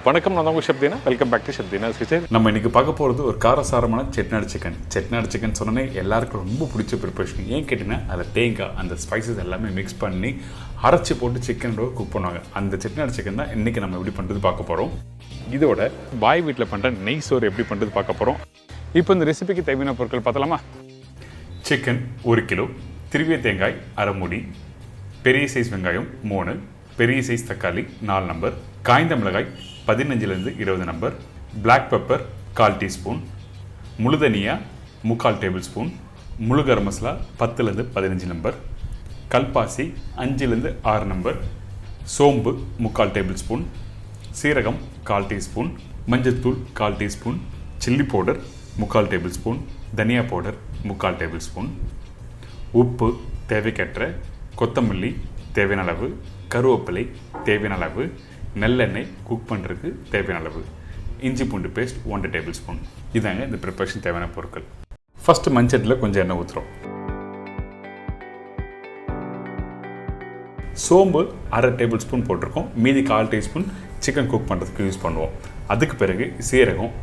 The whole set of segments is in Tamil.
வணக்கம், நான் உங்கள் Deena. Welcome back to Deena kitchen. நம்ம இன்னைக்கு பார்க்க போகிறது ஒரு காரசாரமான செட்டிநாடு சிக்கன். செட்டிநாடு சிக்கன் சொன்னே எல்லாருக்கும் ரொம்ப பிடிச்ச ப்ரிப்பரேஷன். ஏன் கேட்டிங்கன்னா அதில் தேங்காய் அந்த ஸ்பைசஸ் எல்லாமே மிக்ஸ் பண்ணி அரைச்சி போட்டு சிக்கனோட குக் பண்ணுவாங்க. அந்த செட்டிநாடு சிக்கன் தான் இன்றைக்கி நம்ம எப்படி பண்ணுறது பார்க்க போகிறோம். இதோட பாய் வீட்டில் பண்ணுற நெய் சோறு எப்படி பண்ணுறது பார்க்க போகிறோம். இப்போ இந்த ரெசிபிக்கு தேவையான பொருட்கள் பார்த்தலாமா? சிக்கன் 1 கிலோ, திருவிய தேங்காய் அரை மூடி, பெரிய சைஸ் வெங்காயம் 3, பெரிய சைஸ் தக்காளி 4 நம்பர், காய்ந்த மிளகாய் 15லேருந்து 20 நம்பர், பிளாக் பெப்பர் 1/4 டீஸ்பூன், முழு தனியா 3/4 டேபிள் ஸ்பூன், முழு கரம் மசாலா 10லேருந்து 15 நம்பர், கல்பாசி 5லேருந்து 6 நம்பர், சோம்பு 3/4 டேபிள் ஸ்பூன், சீரகம் 1/4 டீஸ்பூன், மஞ்சள்தூள் 1/4 teaspoon, chilli powder 3/4 table spoon, தனியா பவுடர் 3/4 டேபிள் ஸ்பூன், உப்பு தேவைக்கேற்ற, கொத்தமல்லி தேவையான அளவு, கருவேப்பிலை தேவையான அளவு, நல்லெண்ணெய் குக் பண்ணுறதுக்கு தேவையான அளவு, இஞ்சி பூண்டு பேஸ்ட் 1 டேபிள் ஸ்பூன். இதாங்க இந்த ப்ரிப்பரேஷன் தேவையான பொருட்கள். ஃபஸ்ட்டு மஞ்சட்டில் கொஞ்சம் எண்ணெய் ஊற்றுறோம். சோம்பு அரை டேபிள் ஸ்பூன் போட்டிருக்கோம். மீதி 1/4 டீஸ்பூன் சிக்கன் குக் பண்ணுறதுக்கு யூஸ் பண்ணுவோம். அதுக்கு பிறகு சீரகம்,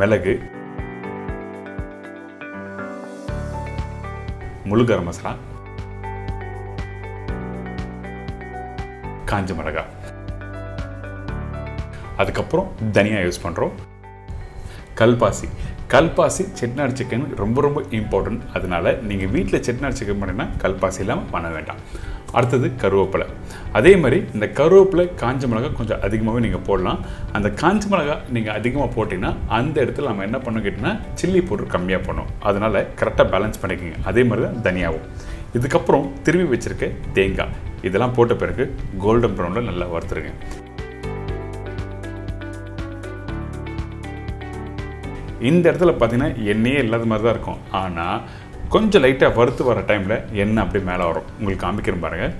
மிளகு, முழு கரம் மசாலா, காஞ்ச மிளகாய், அதுக்கப்புறம் தனியா யூஸ் பண்ணுறோம். கல்பாசி செட்டிநாடு சிக்கன் ரொம்ப ரொம்ப இம்பார்ட்டன்ட். அதனால நீங்கள் வீட்டில் செட்டிநாடு சிக்கன் பண்ணினா கல்பாசி இல்லாமல் பண்ண வேண்டாம். அடுத்தது கருவேப்பிலை. அதே மாதிரி இந்த கருவேப்பிலை காஞ்ச மிளகாய் கொஞ்சம் அதிகமாகவே நீங்கள் போடலாம். அந்த காஞ்ச மிளகாய் நீங்கள் அதிகமாக போட்டிங்கன்னா அந்த இடத்துல நம்ம என்ன பண்ணோம் கேட்டிங்கன்னா சில்லி பவுடர் கம்மியாக பண்ணோம். அதனால் கரெக்டாக பேலன்ஸ் பண்ணிக்கோங்க. அதே மாதிரி தான் தனியாகும். இதுக்கப்புறம் திருவி வச்சுருக்க தேங்காய் இதெல்லாம் போட்ட பிறகு கோல்டன் ப்ரௌனில் நல்லா வறுத்துருங்க. இந்த இடத்துல பார்த்தீங்கன்னா எண்ணெயே இல்லாத மாதிரி தான் இருக்கும். ஆனால் கொஞ்சம் லைட்டாக வறுத்து வர டைமில் எண்ணெய் அப்படியே மேலே வரும். உங்களுக்கு காமிக்கிறேன் பாருங்கள்.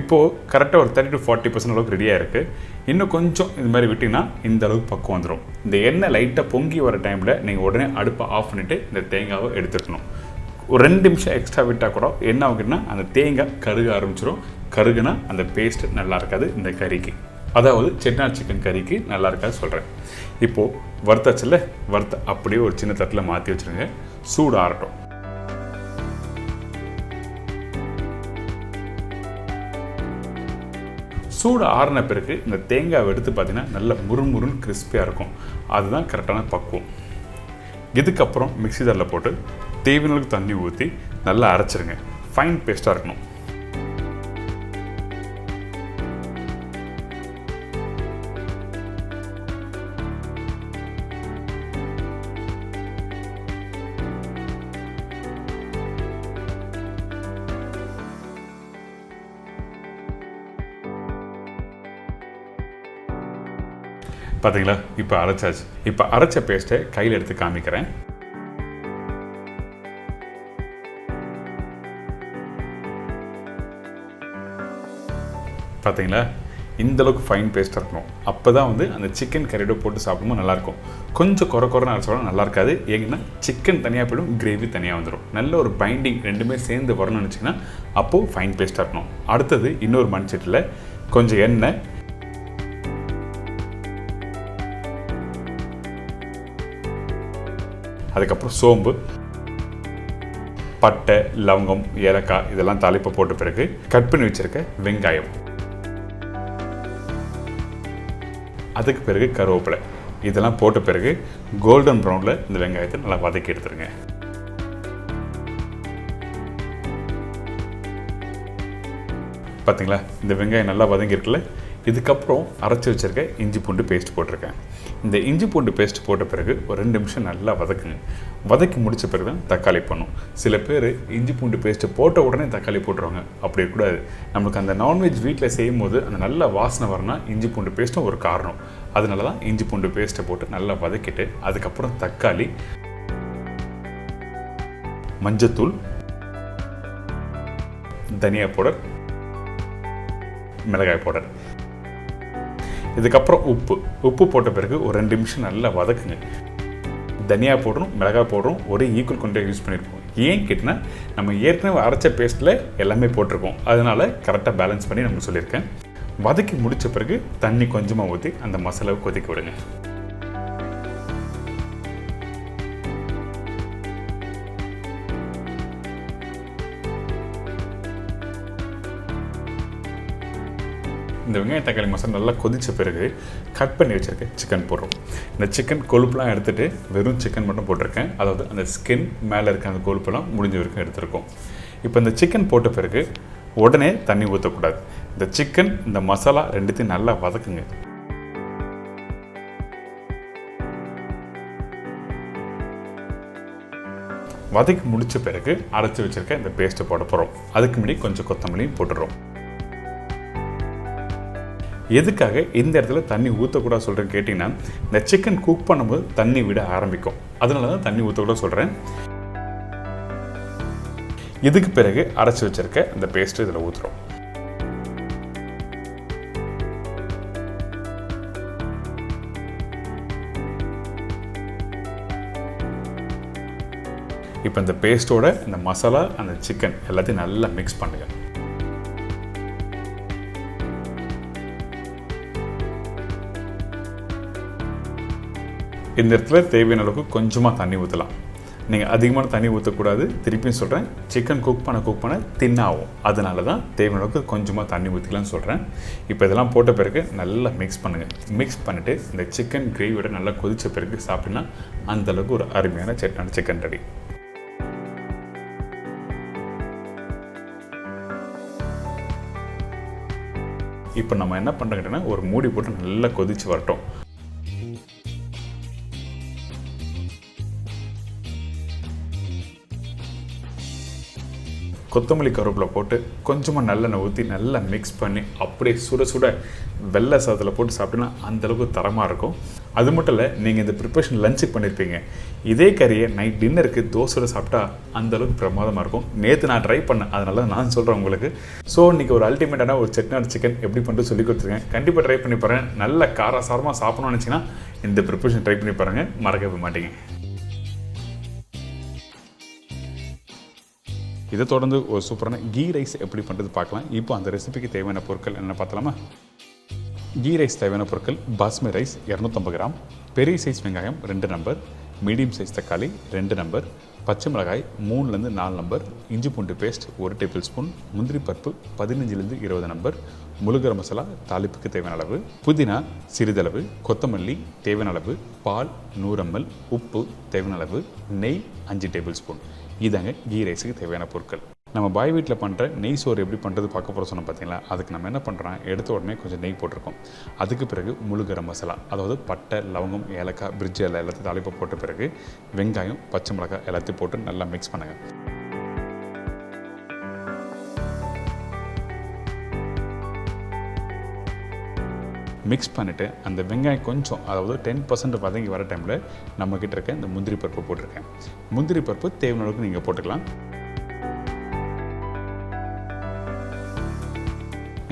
இப்போது கரெக்டாக ஒரு 30 to 40% அளவுக்கு ரெடியாக இருக்குது. இன்னும் கொஞ்சம் இது மாதிரி விட்டிங்கன்னா இந்த அளவுக்கு பக்கம் வந்துடும். இந்த எண்ணெய் லைட்டாக பொங்கி வர டைமில் நீங்கள் உடனே அடுப்பை ஆஃப் பண்ணிவிட்டு இந்த தேங்காவை எடுத்துக்கணும். ஒரு 2 நிமிஷம் எக்ஸ்ட்ரா விட்டால் கூட என்ன ஆகுதுன்னா அந்த தேங்காய் கருக ஆரம்பிச்சிடும். கருகுனா அந்த பேஸ்ட் நல்லா இருக்காது இந்த கறிக்கு. அதாவது செட்டிநாடு சிக்கன் கறிக்கு நல்லா இருக்காது சொல்கிறேன். இப்போது வறுத்தாச்சில்ல, வறுத்த அப்படியே ஒரு சின்ன தட்டில் மாற்றி வச்சுருங்க. சூடு ஆறட்டும். சூடு ஆறின பிறகு இந்த தேங்காவை எடுத்து பார்த்தீங்கன்னா நல்ல முறுமுறுன்னு கிறிஸ்பியாக இருக்கும். அதுதான் கரெக்டான பக்குவம். இதுக்கப்புறம் மிக்ஸி ஜாரில் போட்டு தேவையான தண்ணி ஊற்றி நல்லா அரைச்சிருங்க. ஃபைன் பேஸ்ட்டாக இருக்கணும். பார்த்தீங்களா? இப்போ அரைச்சாச்சு. இப்போ அரைச்ச பேஸ்ட்டை கையில் எடுத்து காமிக்கிறேன். பார்த்தீங்களா? இந்தளவுக்கு ஃபைன் பேஸ்ட்டாக இருக்கணும். அப்போ தான் அந்த சிக்கன் கறியோட போட்டு சாப்பிடும்போது நல்லாயிருக்கும். கொஞ்சம் குறைன்னு அரைச்சோம்னா நல்லா இருக்காது. ஏங்கன்னா சிக்கன் தனியாக போய்டும், கிரேவி தனியாக வந்துடும். நல்ல ஒரு பைண்டிங் ரெண்டுமே சேர்ந்து வரணும்னு நினச்சிங்கன்னா அப்போது ஃபைன் பேஸ்ட்டாக இருக்கணும். அடுத்தது இன்னொரு மண்சட்டியில் கொஞ்சம் எண்ணெய், அதுக்கப்புறம் சோம்பு, பட்டை, லவங்கம், ஏலக்காய் இதெல்லாம் தாளிப்பை போட்ட பிறகு கட் பண்ணி வச்சுருக்க வெங்காயம், அதுக்கு பிறகு கருவேப்பிலை இதெல்லாம் போட்ட பிறகு கோல்டன் ப்ரௌனில் இந்த வெங்காயத்தை நல்லா வதக்கி எடுத்துருங்க. பார்த்தீங்களா? இந்த வெங்காயம் நல்லா வதங்கியிருக்குல்ல. இதுக்கப்புறம் அரைச்சி வச்சுருக்க இஞ்சி பூண்டு பேஸ்ட் போட்டிருக்கேன். இந்த இஞ்சி பூண்டு பேஸ்ட் போட்ட பிறகு ஒரு 2 நிமிஷம் நல்லா வதக்குங்க. வதக்கி முடித்த பிறகு தான் தக்காளி பண்ணும். சில பேர் இஞ்சி பூண்டு பேஸ்ட்டு போட்ட உடனே தக்காளி போட்டுருவாங்க. அப்படி இருக்கக்கூடாது. நம்மளுக்கு அந்த நான்வெஜ் வீட்டில் செய்யும் போது அந்த நல்ல வாசனை வரணும்னா இஞ்சி பூண்டு பேஸ்ட்டும் ஒரு காரணம். அதனால தான் இஞ்சி பூண்டு பேஸ்ட்டை போட்டு நல்லா வதக்கிட்டு அதுக்கப்புறம் தக்காளி, மஞ்சத்தூள், தனியா பவுடர், மிளகாய் பவுடர், இதுக்கப்புறம் உப்பு போட்ட பிறகு ஒரு 2 நிமிஷம் நல்லா வதக்குங்க. தனியா பவுடரும் மிளகாய் பவுடரும் ஒரே ஈக்குவல் கொண்டே யூஸ் பண்ணியிருக்கோம். ஏன் கேட்டினா நம்ம ஏற்கனவே அரைச்ச பேஸ்ட்டில் எல்லாமே போட்டிருக்கோம், அதனால் கரெக்டாக பேலன்ஸ் பண்ணி நம்ம சொல்லியிருக்கேன். வதக்கி முடித்த பிறகு தண்ணி கொஞ்சமாக ஊற்றி அந்த மசாலாவை கொதிக்க விடுங்க. இந்த வெங்காய தக்காளி மசாலா நல்லா கொதித்த பிறகு கட் பண்ணி வச்சுருக்கேன் சிக்கன் போடுறோம். இந்த சிக்கன் கொழுப்புலாம் எடுத்துகிட்டு வெறும் சிக்கன் மட்டும் போட்டிருக்கேன். அதாவது அந்த ஸ்கின் மேலே இருக்க அந்த கொழுப்பெல்லாம் முடிஞ்ச வரைக்கும் எடுத்துருக்கோம். இப்போ இந்த சிக்கன் போட்ட பிறகு உடனே தண்ணி ஊற்றக்கூடாது. இந்த சிக்கன் இந்த மசாலா ரெண்டுத்தையும் நல்லா வதக்குங்க. வதக்கி முடித்த பிறகு அரைச்சி வச்சுருக்க இந்த பேஸ்ட்டை போட போகிறோம். அதுக்கு முன்னாடி கொஞ்சம் கொத்தமல்லியும் போட்டுடுறோம். எதுக்காக இந்த இடத்துல தண்ணி ஊற்றக்கூடாது சொல்கிறேன்னு கேட்டிங்கன்னா, இந்த சிக்கன் குக் பண்ணும்போது தண்ணி விட ஆரம்பிக்கும், அதனால தான் தண்ணி ஊற்றக்கூடாது சொல்கிறேன். இதுக்கு பிறகு அரைச்சி வச்சுருக்க இந்த பேஸ்ட்டு இதில் ஊற்றுறோம். இப்போ இந்த பேஸ்ட்டோட இந்த மசாலா அந்த சிக்கன் எல்லாத்தையும் நல்லா மிக்ஸ் பண்ணுங்கள். இந்த இடத்துல தேவையான அளவுக்கு கொஞ்சமாக தண்ணி ஊற்றலாம். நீங்கள் அதிகமான தண்ணி ஊற்றக்கூடாது. திருப்பியும் சொல்கிறேன், சிக்கன் குக் பண்ண தின்னாகும், அதனால தான் தேவையான அளவுக்கு கொஞ்சமாக தண்ணி ஊற்றிக்கலாம்னு சொல்கிறேன். இப்போ இதெல்லாம் போட்ட பிறகு நல்லா மிக்ஸ் பண்ணுங்கள். மிக்ஸ் பண்ணிவிட்டு இந்த சிக்கன் கிரேவியோட நல்லா கொதித்த பிறகு சாப்பிட்னா அந்தளவுக்கு ஒரு அருமையான செட்டிநாடு சிக்கன் ரெடி. இப்போ நம்ம என்ன பண்ணுறோங்கன்னா, ஒரு மூடி போட்டு நல்லா கொதித்து வரட்டும். கொத்தமல்லி கருவேப்பிலை போட்டு கொஞ்சமாக நல்லெண்ணெய் ஊற்றி நல்லா மிக்ஸ் பண்ணி அப்படியே சுட சுட வெள்ளை சாதத்தில் போட்டு சாப்பிட்டோன்னா அந்தளவுக்கு தரமாக இருக்கும். அது மட்டும் இல்லை, நீங்கள் இந்த ப்ரிப்பரேஷன் லஞ்சுக்கு பண்ணியிருப்பீங்க, இதே கறியை நைட் டின்னருக்கு தோசையோட சாப்பிட்டா அந்தளவுக்கு பிரமாதமாக இருக்கும். நேற்று நான் ட்ரை பண்ணேன், அதனால நான் சொல்கிறேன் உங்களுக்கு. ஸோ இன்றைக்கி ஒரு அல்டிமேட்டான ஒரு செட்டிநாடு சிக்கன் எப்படி பண்ணிட்டு சொல்லி கொடுத்துருக்கேன். கண்டிப்பாக ட்ரை பண்ணி பாருங்கள். நல்ல காரசாரமாக சாப்பிடணும்னு நினச்சிங்கன்னா இந்த ப்ரிப்பரேஷன் ட்ரை பண்ணி பாருங்கள், மறக்கவே மாட்டீங்க. இதை தொடர்ந்து ஒரு சூப்பரான கீ ரைஸ் எப்படி பண்ணுறது பார்க்கலாம். இப்போ அந்த ரெசிபிக்கு தேவையான பொருட்கள் என்ன பார்த்தலாமா? கீ ரைஸ் தேவையான பொருட்கள்: பாஸ்மதி ரைஸ் 250 கிராம், பெரிய சைஸ் வெங்காயம் 2 நம்பர், மீடியம் சைஸ் தக்காளி 2 நம்பர், பச்சை மிளகாய் 3லேருந்து 4 நம்பர், இஞ்சி பூண்டு பேஸ்ட் 1 டேபிள் ஸ்பூன், முந்திரி பருப்பு 15லேருந்து 20 நம்பர், முழு கரம் மசாலா தாளிப்புக்கு தேவையான அளவு, புதினா சிறிதளவு, கொத்தமல்லி தேவையான அளவு, பால் 100 ml, உப்பு தேவையான அளவு, நெய் 5 டேபிள் ஸ்பூன். இதாங்க கீ ரைஸுக்கு தேவையான பொருட்கள். நம்ம பாய் வீட்டில் பண்ணுற நெய் சோறு எப்படி பண்ணுறது பார்க்க போகிற சொன்னோம் பார்த்தீங்களா? அதுக்கு நம்ம என்ன பண்ணுறோம், எடுத்த உடனே கொஞ்சம் நெய் போட்டிருக்கோம். அதுக்கு பிறகு முழு கரம் மசாலா, அதாவது பட்டை, லவங்கம், ஏலக்காய், பிரிட்ஜ் எல்லாத்தையும் தாளிப்பு போட்ட பிறகு வெங்காயம், பச்சை மிளகாய் எல்லாத்தையும் போட்டு நல்லா மிக்ஸ் பண்ணுங்கள். மிக்ஸ் பண்ணிவிட்டு அந்த வெங்காயம் கொஞ்சம், அதாவது 10% வதங்கி வர டைமில் நம்மக்கிட்ட இருக்க இந்த முந்திரி பருப்பு போட்டிருக்கேன். முந்திரி பருப்பு தேவையான அளவுக்கு நீங்கள் போட்டுக்கலாம்.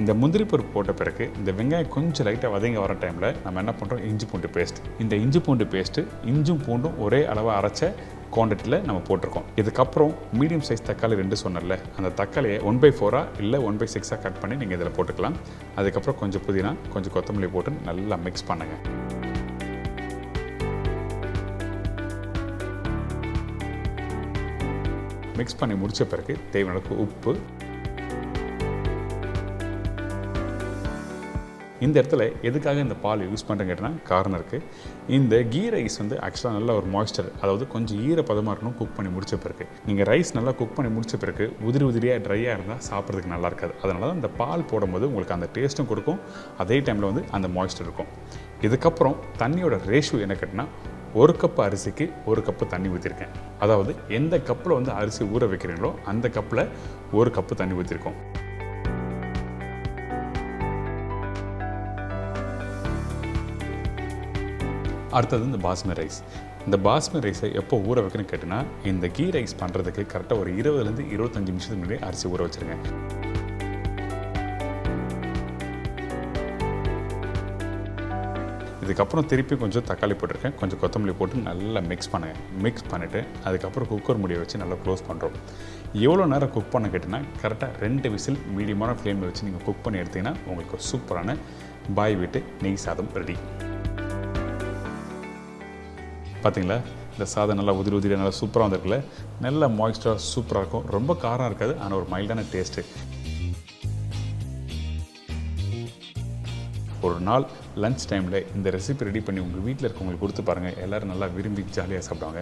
இந்த முந்திரி பருப்பு போட்ட பிறகு இந்த வெங்காயம் கொஞ்சம் லைட்டாக வதங்கி வர டைமில் நம்ம என்ன பண்ணுறோம், இஞ்சி பூண்டு பேஸ்ட். இந்த இஞ்சி பூண்டு பேஸ்ட்டு இஞ்சும் பூண்டும் ஒரே அளவாக அரைச்ச குவான்டிட்டியில் நம்ம போட்டிருக்கோம். இதுக்கப்புறம் மீடியம் சைஸ் தக்காளி 2 சொன்னல, அந்த தக்காளியை 1/4 இல்லை 1/6 கட் பண்ணி நீங்கள் இதில் போட்டுக்கலாம். அதுக்கப்புறம் கொஞ்சம் புதினா, கொஞ்சம் கொத்தமல்லி போட்டு நல்லா மிக்ஸ் பண்ணுங்கள். மிக்ஸ் பண்ணி முடித்த பிறகு தேவையான அளவுக்கு உப்பு. இந்த இடத்துல எதுக்காக இந்த பால் யூஸ் பண்ணுறேன்னு கேட்டால் காரணம் இருக்குது. இந்த கீ ரைஸ் வந்து ஆக்சுவலாக நல்ல ஒரு மாய்ஸ்சர், அதாவது கொஞ்சம் ஈரப்பதமாக இருக்கணும் குக் பண்ணி முடித்த பிறகு. நீங்கள் ரைஸ் நல்லா குக் பண்ணி முடித்த பிறகு உதிரியாக ட்ரையாக இருந்தால் சாப்பிட்றதுக்கு நல்லா இருக்காது. அதனால தான் இந்த பால் போடும்போது உங்களுக்கு அந்த டேஸ்ட்டும் கொடுக்கும், அதே டைமில் வந்து அந்த மாய்ஸ்சர் இருக்கும். இதுக்கப்புறம் தண்ணியோட ரேஷியோ என்ன கேட்டினா, 1 கப் அரிசிக்கு 1 கப்பு தண்ணி ஊற்றிருக்கேன். அதாவது எந்த கப்பில் வந்து அரிசி ஊற வைக்கிறீங்களோ அந்த கப்பில் 1 கப்பு தண்ணி ஊற்றிருக்கோம். அடுத்தது இந்த பாஸ்மதி ரைஸ். இந்த பாஸ்மதி ரைஸை எப்போ ஊற வைக்கணும்னு கேட்டினா, இந்த கீ ரைஸ் பண்ணுறதுக்கு கரெக்டாக ஒரு 20லேருந்து 25 நிமிஷத்துக்கு முன்னாடி அரிசி ஊற வச்சுருங்க. இதுக்கப்புறம் திருப்பி கொஞ்சம் தக்காளி போட்டிருக்கேன், கொஞ்சம் கொத்தமல்லி போட்டு நல்லா மிக்ஸ் பண்ணிவிட்டு அதுக்கப்புறம் குக்கர் மூடியை வச்சு நல்லா க்ளோஸ் பண்ணுறோம். எவ்வளோ நேரம் குக் பண்ண கேட்டிங்கன்னா கரெக்டாக 2 விசில் மீடியமான ஃப்ளேமில் வச்சு நீங்கள் குக் பண்ணி எடுத்திங்கன்னா உங்களுக்கு ஒரு சூப்பரான பாய் வீட்டு நெய் சாதம் ரெடி. பார்த்தீங்களா, இந்த சாதம் நல்லா உதிரியாக நல்லா சூப்பராக வந்திருக்குல்ல. நல்லா மாய்ஸ்டராக சூப்பராக இருக்கும். ரொம்ப காரம் இருக்காது, ஆனால் ஒரு மைல்டான டேஸ்ட்டு. ஒரு நாள் லன்ச் டைமில் இந்த ரெசிபி ரெடி பண்ணி உங்கள் வீட்டில் இருக்கவங்களுக்கு கொடுத்து பாருங்கள். எல்லோரும் நல்லா விரும்பி ஜாலியாக சாப்பிடுவாங்க.